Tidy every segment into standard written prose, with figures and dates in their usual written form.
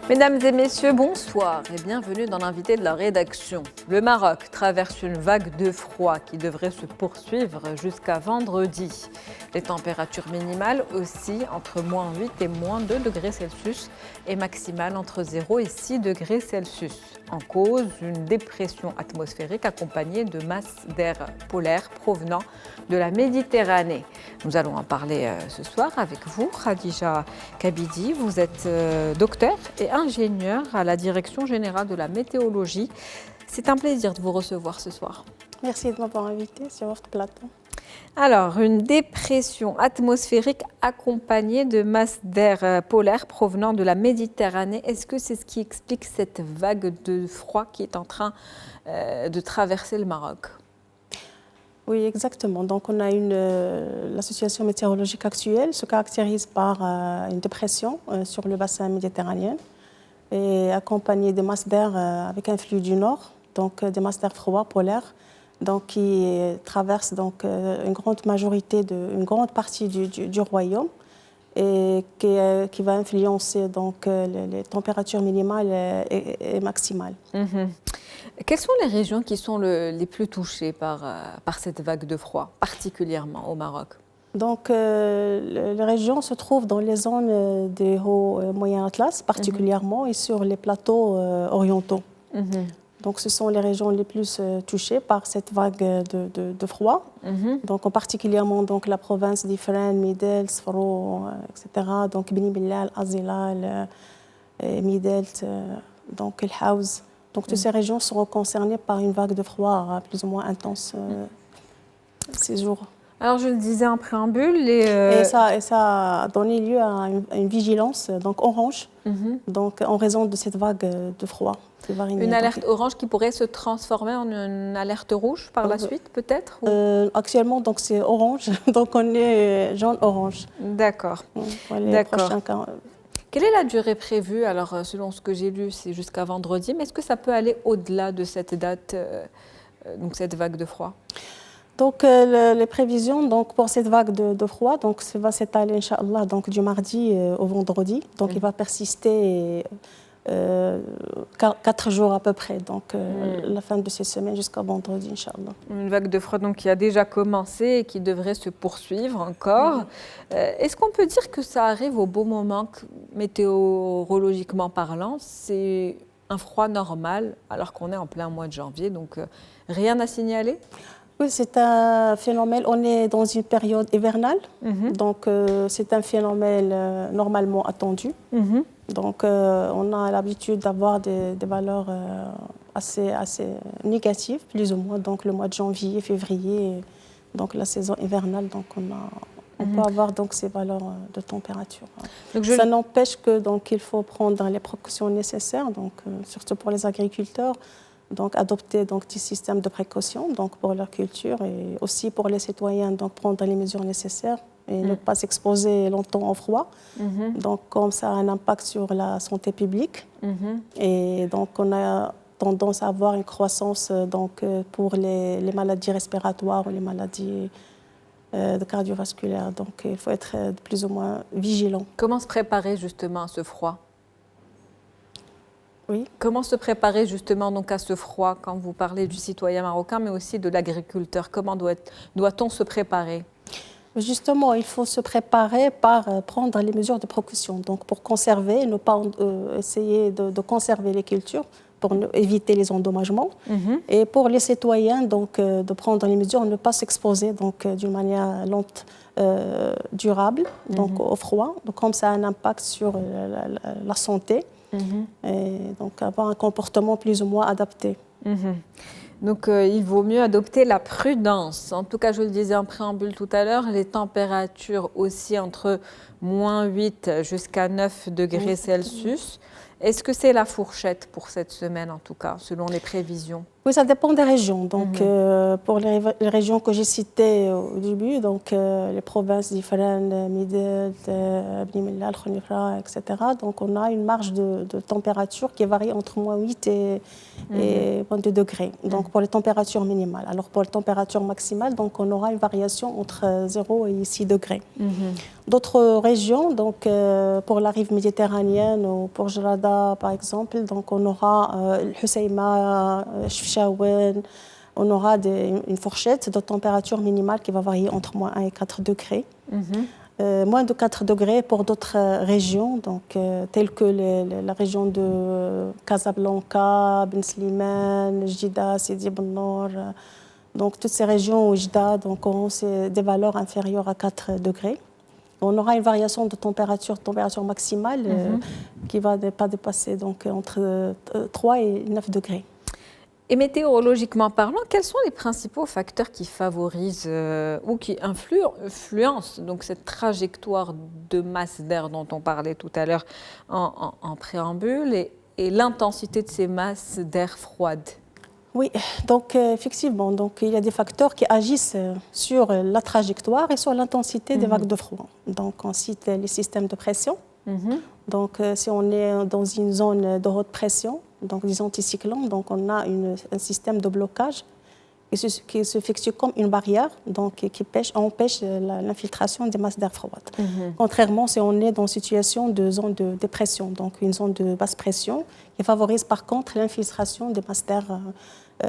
Mesdames et messieurs, bonsoir et bienvenue dans l'invité de la rédaction. Le Maroc traverse une vague de froid qui devrait se poursuivre jusqu'à vendredi. Les températures minimales oscillent entre -8 et -2 degrés Celsius et maximales entre 0 et 6 degrés Celsius. En cause, une dépression atmosphérique accompagnée de masses d'air polaire provenant de la Méditerranée. Nous allons en parler ce soir avec vous, Khadija Kabidi. Vous êtes docteur et ingénieur à la Direction générale de la météorologie. C'est un plaisir de vous recevoir ce soir. Merci de m'avoir invité sur votre plateau. Alors, une dépression atmosphérique accompagnée de masses d'air polaire provenant de la Méditerranée. Est-ce que c'est ce qui explique cette vague de froid qui est en train de traverser le Maroc ? Oui, exactement. Donc, on a l'association météorologique actuelle se caractérise par une dépression sur le bassin méditerranéen et accompagnée de masses d'air avec un flux du nord, donc des masses d'air froid polaires, donc qui traversent donc une grande partie du royaume et qui va influencer donc les températures minimales et maximales. Mmh. Quelles sont les régions qui sont les plus touchées par cette vague de froid, particulièrement au Maroc ? Donc, les régions se trouvent dans les zones des hauts moyens Atlas, particulièrement, et sur les plateaux orientaux. Donc, ce sont les régions les plus touchées par cette vague de froid. Donc, en particulièrement donc, la province d'Ifrane, Midelt, Sfaro, etc. Donc, Beni Mellal, Azilal, Midelt, donc El Haouz. Donc, toutes ces régions seront concernées par une vague de froid plus ou moins intense ces jours. Alors, je le disais en préambule. Et ça a donné lieu à une vigilance donc orange, donc, en raison de cette vague de froid. Une alerte orange qui pourrait se transformer en une alerte rouge par la suite, peut-être actuellement, donc, c'est orange, donc on est jaune-orange. D'accord. Quelle est la durée prévue? Alors, selon ce que j'ai lu, c'est jusqu'à vendredi, mais est-ce que ça peut aller au-delà de cette date, donc cette vague de froid? Donc, les prévisions donc, pour cette vague de froid, donc, ça va s'étaler, Inch'Allah, donc, du mardi au vendredi. Donc, il va persister 4 jours à peu près, donc la fin de ces semaines jusqu'à vendredi, Inch'Allah. Une vague de froid donc, qui a déjà commencé et qui devrait se poursuivre encore. Est-ce qu'on peut dire que ça arrive au bon moment, météorologiquement parlant? C'est un froid normal alors qu'on est en plein mois de janvier, donc rien à signaler? Oui, c'est un phénomène, on est dans une période hivernale, donc c'est un phénomène normalement attendu. Donc on a l'habitude d'avoir des valeurs assez négatives, plus ou moins, donc le mois de janvier, février, donc la saison hivernale, donc on peut avoir donc ces valeurs de température. Donc ça n'empêche que donc il faut prendre les précautions nécessaires, donc surtout pour les agriculteurs. Donc, adopter donc, des systèmes de précaution donc, pour leur culture et aussi pour les citoyens, donc, prendre les mesures nécessaires et ne pas s'exposer longtemps au froid. Donc, comme ça a un impact sur la santé publique. Et donc, on a tendance à avoir une croissance donc, pour les maladies respiratoires ou les maladies cardiovasculaires. Donc, il faut être plus ou moins vigilant. Comment se préparer justement à ce froid ? Oui. Comment se préparer justement donc à ce froid quand vous parlez du citoyen marocain, mais aussi de l'agriculteur? Comment doit-on se préparer? Justement, il faut se préparer par prendre les mesures de précaution. Donc, pour conserver, ne pas essayer de conserver les cultures, pour éviter les endommagements. Et pour les citoyens, donc, de prendre les mesures, ne pas s'exposer donc d'une manière lente, durable, donc au froid. Donc, comme ça a un impact sur la santé. Et donc avoir un comportement plus ou moins adapté. Donc il vaut mieux adopter la prudence. En tout cas, je le disais en préambule tout à l'heure, les températures aussi entre -8 jusqu'à 9 degrés Celsius. Est-ce que c'est la fourchette pour cette semaine, en tout cas, selon les prévisions? Oui, ça dépend des régions. Donc, pour les régions que j'ai citées au début, donc les provinces d'Ifrane, Midel, Bni Mellal, Khenifra, etc. Donc, on a une marge de température qui varie entre -8 et moins 2 degrés. Donc, pour les températures minimales. Alors, pour les températures maximales, donc, on aura une variation entre 0 et 6 degrés. D'autres régions, donc pour la rive méditerranéenne ou pour Jarada par exemple, donc on aura Husseima, Chefchaouen, on aura une fourchette de température minimale qui va varier entre -1 et 4 degrés. Moins de 4 degrés pour d'autres régions, donc, telles que la région de Casablanca, Ben Slimane, Jida, Sidi Ben Nour. Donc toutes ces régions où Jida auront des valeurs inférieures à 4 degrés. On aura une variation de température maximale qui ne va pas dépasser donc, entre 3 et 9 degrés. Et météorologiquement parlant, quels sont les principaux facteurs qui favorisent ou qui influencent donc, cette trajectoire de masse d'air dont on parlait tout à l'heure en préambule et l'intensité de ces masses d'air froides? Oui, donc effectivement, donc, il y a des facteurs qui agissent sur la trajectoire et sur l'intensité des vagues de froid. Donc on cite les systèmes de pression. Donc si on est dans une zone de haute pression, donc des anticyclones, donc on a un système de blocage qui se fixe comme une barrière, donc qui empêche l'infiltration des masses d'air froides. Contrairement si on est dans une situation de zone de dépression, donc une zone de basse pression, qui favorise par contre l'infiltration des masses d'air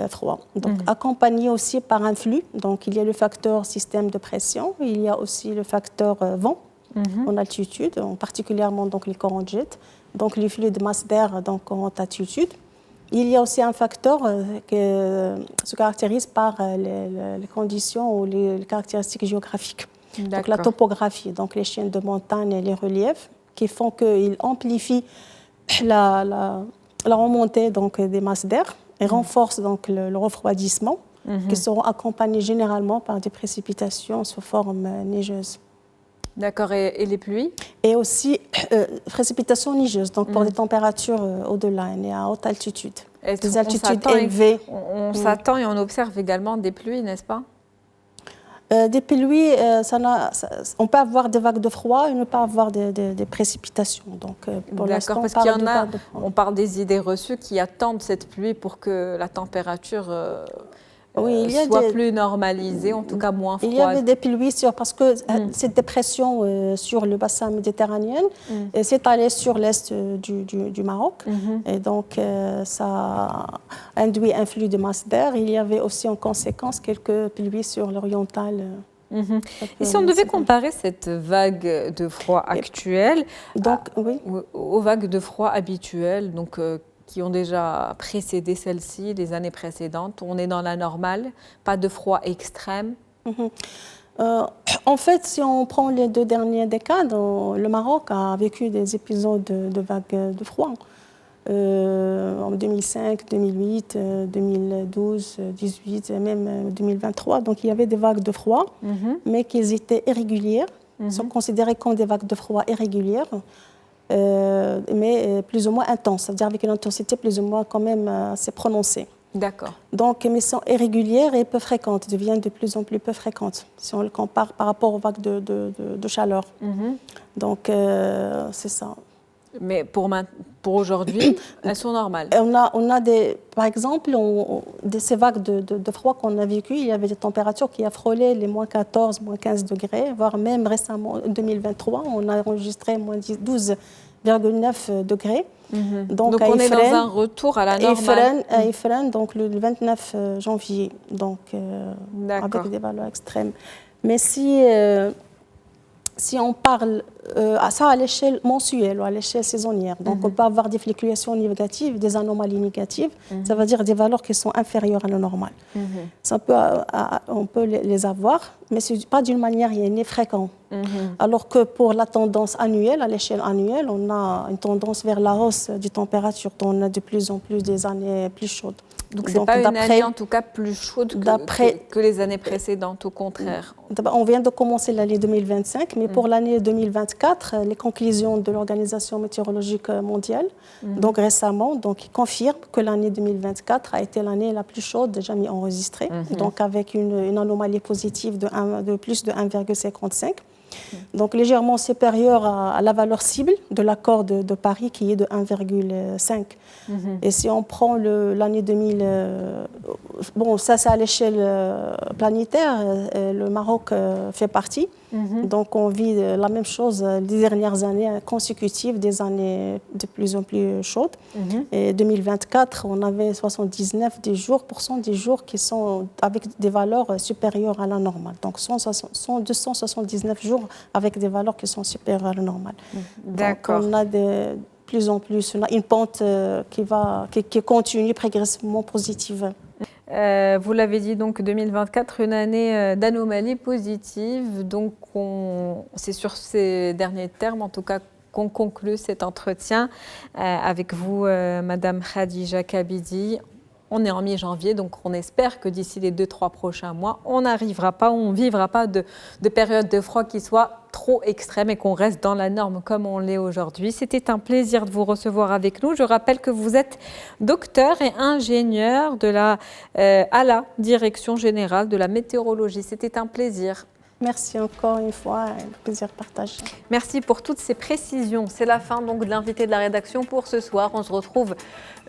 froid. Donc accompagné aussi par un flux, donc il y a le facteur système de pression, il y a aussi le facteur vent en altitude, particulièrement donc les courants de jet, donc les flux de masse d'air donc en haute altitude. Il y a aussi un facteur qui se caractérise par les conditions ou les caractéristiques géographiques. Donc la topographie, donc les chaînes de montagne et les reliefs qui font qu'ils amplifient la remontée donc, des masses d'air et renforcent donc, le refroidissement qui seront accompagnés généralement par des précipitations sous forme neigeuse. D'accord, et les pluies? Et aussi précipitations neigeuses, donc pour des températures au-delà, on est à haute altitude. Des altitudes élevées. On s'attend et on observe également des pluies, n'est-ce pas? Des pluies, on peut avoir des vagues de froid et ne pas avoir des précipitations. Donc, pour l'instant, parce qu'il y en a, on parle des idées reçues qui attendent cette pluie pour que la température soit plus normalisée, en tout cas moins froide. Il y avait des pluies parce que cette dépression sur le bassin méditerranéen s'étalait sur l'est du Maroc. Et donc, ça induit un flux de masse d'air. Il y avait aussi en conséquence quelques pluies sur l'oriental. Et si on devait comparer cette vague de froid actuelle aux vagues de froid habituelles, donc qui ont déjà précédé celle-ci, les années précédentes, on est dans la normale, pas de froid extrême? En fait, si on prend les 2 dernières décades, le Maroc a vécu des épisodes de vagues de froid. En 2005, 2008, 2012, 2018 et même 2023. Donc il y avait des vagues de froid, mais qu'ils étaient irrégulières, sont considérées comme des vagues de froid irrégulières. Mais plus ou moins intenses, c'est-à-dire avec une intensité plus ou moins quand même assez prononcée. D'accord. Donc, mais sont irrégulières et peu fréquentes, deviennent de plus en plus peu fréquentes, si on le compare par rapport aux vagues de chaleur. Donc, c'est ça. Mais pour aujourd'hui, elles sont normales. On a par exemple, ces vagues de froid qu'on a vécues, il y avait des températures qui a frôlé les -14, -15 degrés, voire même récemment, en 2023, on a enregistré -12,9 degrés. Donc on est dans un retour à la normale. À Ifrane, donc le 29 janvier, donc avec des valeurs extrêmes. Mais si on parle ça à l'échelle mensuelle ou à l'échelle saisonnière, donc on peut avoir des fluctuations négatives, des anomalies négatives, ça veut dire des valeurs qui sont inférieures à la normale. On peut les avoir, mais ce n'est pas d'une manière ni fréquente. Alors que pour la tendance annuelle, à l'échelle annuelle, on a une tendance vers la hausse des températures. On a de plus en plus des années plus chaudes. Donc ce n'est pas une année en tout cas plus chaude que les années précédentes, au contraire. On vient de commencer l'année 2025, mais pour l'année 2024, les conclusions de l'Organisation météorologique mondiale, donc récemment, donc, confirment que l'année 2024 a été l'année la plus chaude jamais enregistrée, donc avec une anomalie positive de plus de 1,55. Donc légèrement supérieure à la valeur cible de l'accord de Paris qui est de 1,5. Et si on prend l'année 2000, bon ça c'est à l'échelle planétaire, le Maroc fait partie. Donc on vit la même chose les dernières années consécutives, des années de plus en plus chaudes. Et 2024, on avait 79% des jours qui sont avec des valeurs supérieures à la normale. Donc 279 jours avec des valeurs qui sont supérieures à la normale. D'accord. Donc on a de plus en plus une pente qui continue progressivement positive. Vous l'avez dit, donc 2024, une année d'anomalie positive. Donc c'est sur ces derniers termes, en tout cas, qu'on conclut cet entretien avec vous, Madame Khadija Kabidi. On est en mi-janvier, donc on espère que d'ici les 2-3 prochains mois, on ne vivra pas de période de froid qui soit trop extrême et qu'on reste dans la norme comme on l'est aujourd'hui. C'était un plaisir de vous recevoir avec nous. Je rappelle que vous êtes docteur et ingénieur à la Direction générale de la météorologie. C'était un plaisir. Merci encore une fois, un plaisir partagé. Merci pour toutes ces précisions. C'est la fin donc de l'invité de la rédaction pour ce soir. On se retrouve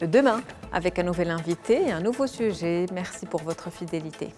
demain avec un nouvel invité et un nouveau sujet. Merci pour votre fidélité.